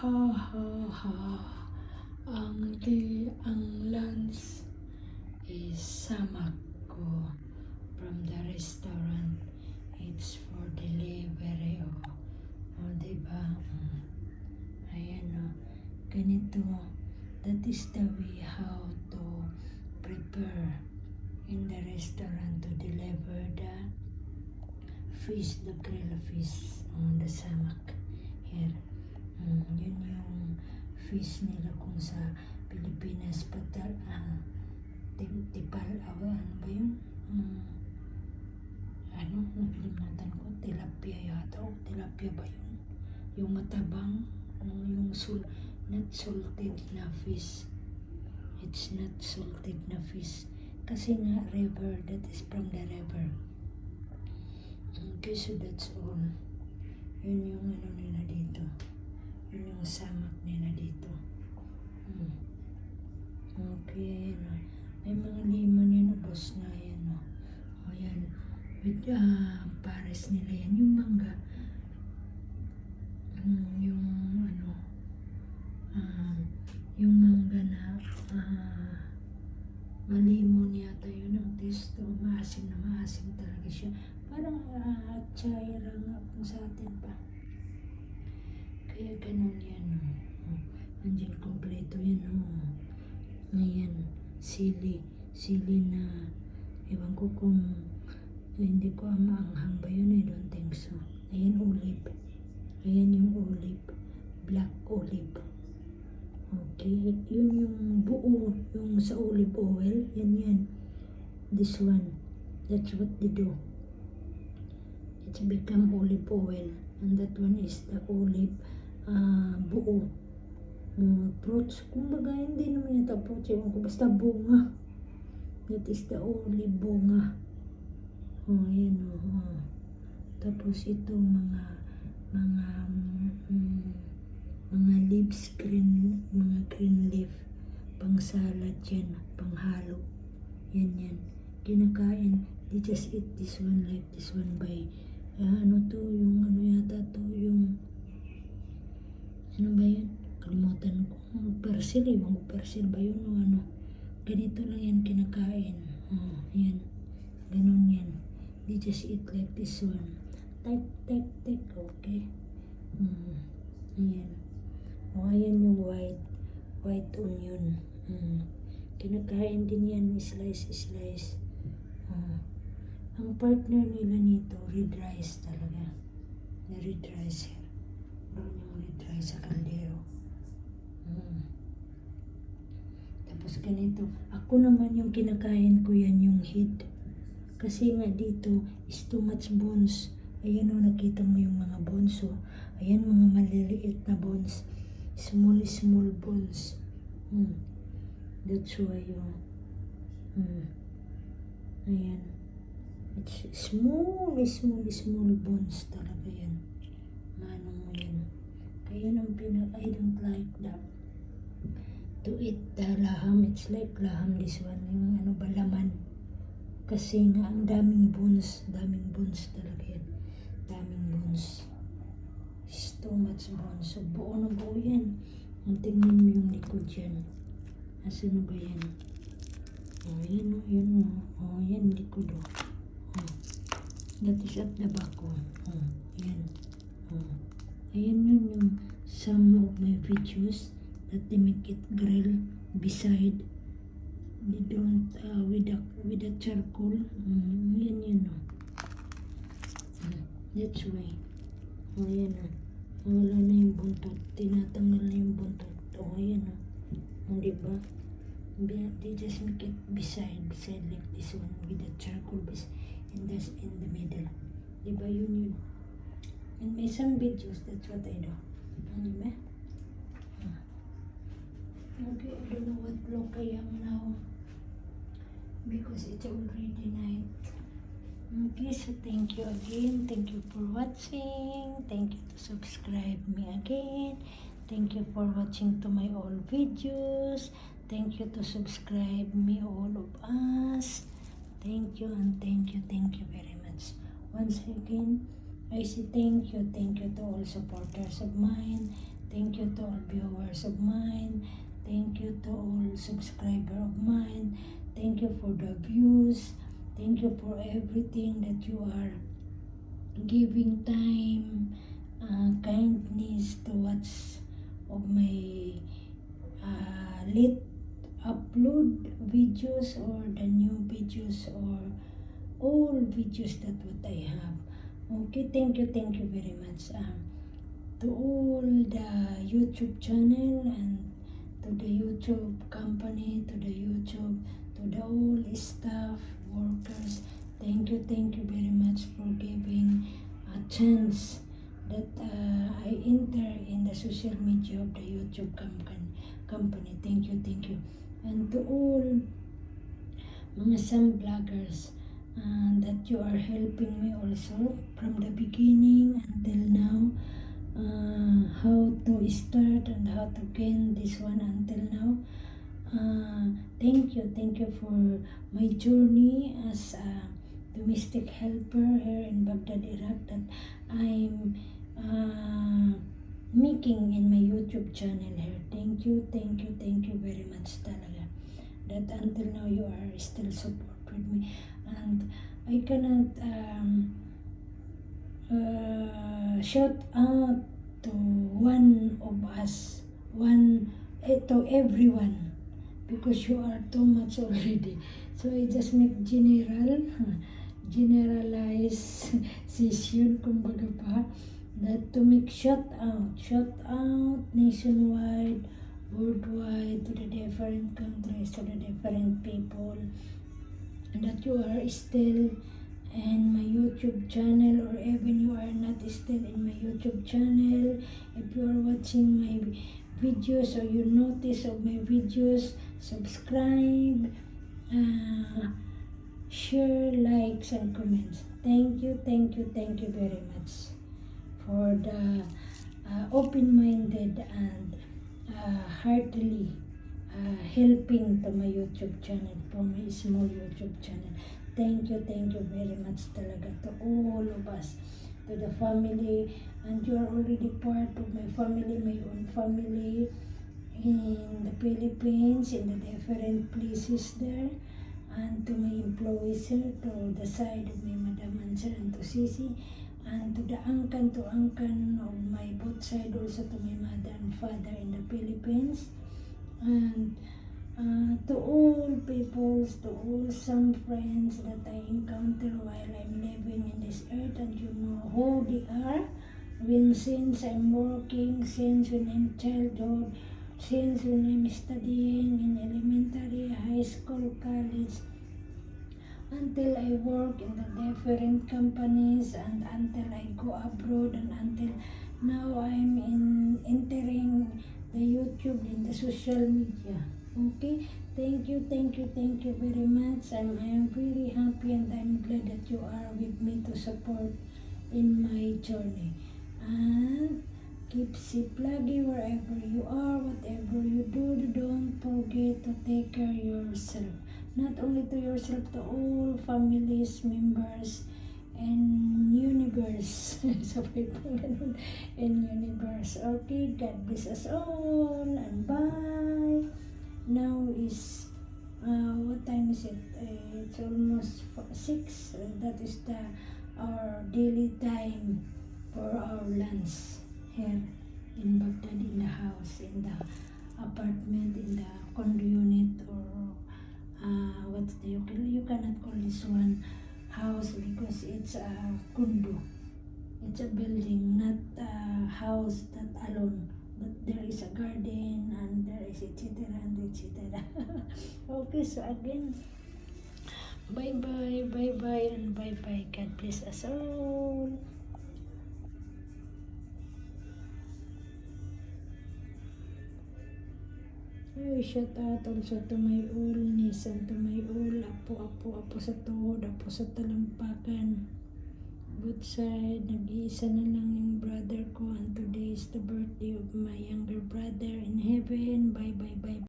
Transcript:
Ha ha ha. Ang lunch is samak ko from the restaurant. It's for delivery. Diba? Ayan ganito. That is the way how to prepare in the restaurant to deliver the fish, the grilled fish on the samak here. Yun yung fish nila kung sa Pilipinas tipal ano ba yun? Nakalimutan ko, tilapia yata tilapia ba yun? Yung matabang, yung not salted na fish. It's not salted na fish. Kasi nga river, that is from the river. Okay, so that's all. Yun yung nila dito. Yun yung samak nila dito. Okay, may mga limon yan, boss na yan. Ayan, with pares nila yan. Yung mangga, yung mangga na malimon yata yun ang testo. Maasim na maasim talaga siya. Parang tsayra nga kung sa atin pa. Kaya ganun yan. Andiyan kompleto yan. Ayan, sili na ewan ko kung hindi ko maanghang ba yun. I don't think so. Ayan, olive. Ayan yung olive, black olive. Okay, yun yung buo, yung sa olive oil. Yan. This one, that's what they do. It's become olive oil. And that one is the olive buo. Fruits, kumbaga hindi naman yata fruits, basta bunga. That is the olive bunga. Ayan Tapos ito mga leaves, mga green leaf, pang salad yan, pang halo. Yan. Kinakain, they just eat this one like this one by, yata to, yung, ano ba yan? Kalimutan ko. Persil, yung persil ba yun ganito lang yan kinakain. Yan. Ganun yan. They just eat like this one. Take, okay. Ayan. Ayan yung white onion. Kinakain din yan, slice. Ang partner nila nito, red rice talaga. Red rice here. Doon yung red rice sa kaldero. Tapos ganito. Ako naman yung kinakain ko yan, yung head. Kasi nga dito is too much bones. Ayan nakita mo yung mga bones. Ayan mga maliliit na bones. Small bones. That's why ayan. It's small bones talaga yan. Manong mo yan. Kaya I don't like that. To eat the laham. It's like laham, this one. Yung laman. Kasi nga ang daming bones talaga yan. Daming bones. It's too much bones. So buo na buo yan. Tingnan mo yung likod yan. Asan ba yan? Yan yan likod that is at the back yan. Ayan yung some of my videos that they make it grill beside. They don't with the charcoal. Yan that's why. Ayan wala na yung buntot. Tinatanggal na yung buntot. Ayan diba? They just make it beside like this one with the charcoal in the middle. Diba yun? And may some videos, that's what I do. Diba? Okay, I don't know what vlog I am now because it's already night. Okay, so thank you again. Thank you for watching. Thank you to subscribe me again. Thank you for watching to my all videos. Thank you to subscribe me all of us. Thank you and thank you very much. Once again, I say thank you to all supporters of mine. Thank you you to all viewers of mine. Thank you to all subscriber of mine. Thank you for the views. Thank you for everything that you are giving time, kindness to watch of my late upload videos or the new videos or all videos that what I have. Okay, thank you very much. To all the YouTube channel and to the YouTube company, to the YouTube, to the all staff, workers, thank you very much for giving a chance that I enter in the social media of the YouTube company. Thank you. And to all mga some vloggers that you are helping me also from the beginning until now, how to start and how to gain this one until now. Thank you for my journey as a domestic helper here in Baghdad, Iraq, that I'm making in my YouTube channel here. Thank you very much talaga. That until now you are still support with me, and I cannot shout out to one of us, to everyone, because you are too much already. So I just make generalize session, kumbaga pa, that to make shout out nationwide, worldwide, to the different countries, to the different people, that you are still in my YouTube channel, or even you are not still in my YouTube channel. If you are watching my videos or you notice of my videos, subscribe, share, likes, and comments. Thank you very much for the open-minded and heartily helping to my YouTube channel, from my small YouTube channel. Thank you very much talaga to all of us, to the family, and you are already part of my family, my own family in the Philippines, in the different places there, and to my employees here, to the side of my Madam Answer and to Sisi, and to the uncle of my both side, also to my mother and father in the Philippines, and to all peoples, to all some friends that I encounter while I'm living in this earth, and you know who they are, since I'm working, since when I'm childhood, since when I'm studying in elementary, high school, college, until I work in the different companies, and until I go abroad, and until now I'm entering the YouTube in the social media. Okay, thank you very much. I am very happy, and I'm glad that you are with me to support in my journey. And keep safe lagi wherever you are, whatever you do. Don't forget to take care of yourself. Not only to yourself, to all families, members, and universe. Sabay pang ganun. In universe. Okay, God bless us all, and bye. Now is, what time is it? It's almost 6. That is our daily time for our lunch here in Baghdad, in the house, in the apartment, in the condo unit, or you cannot call this one house, because it's a condo. It's a building, not a house that alone. But there is a garden, and there is etc. and etc. Okay, so again, bye bye, and bye bye. God bless us all. Ay, shout out also to my all niece and to my all apo sa tuhod, apo sa talampakan. Both side, nag-iisa na lang yung brother ko, and today is the birthday of my younger brother in heaven. Bye bye.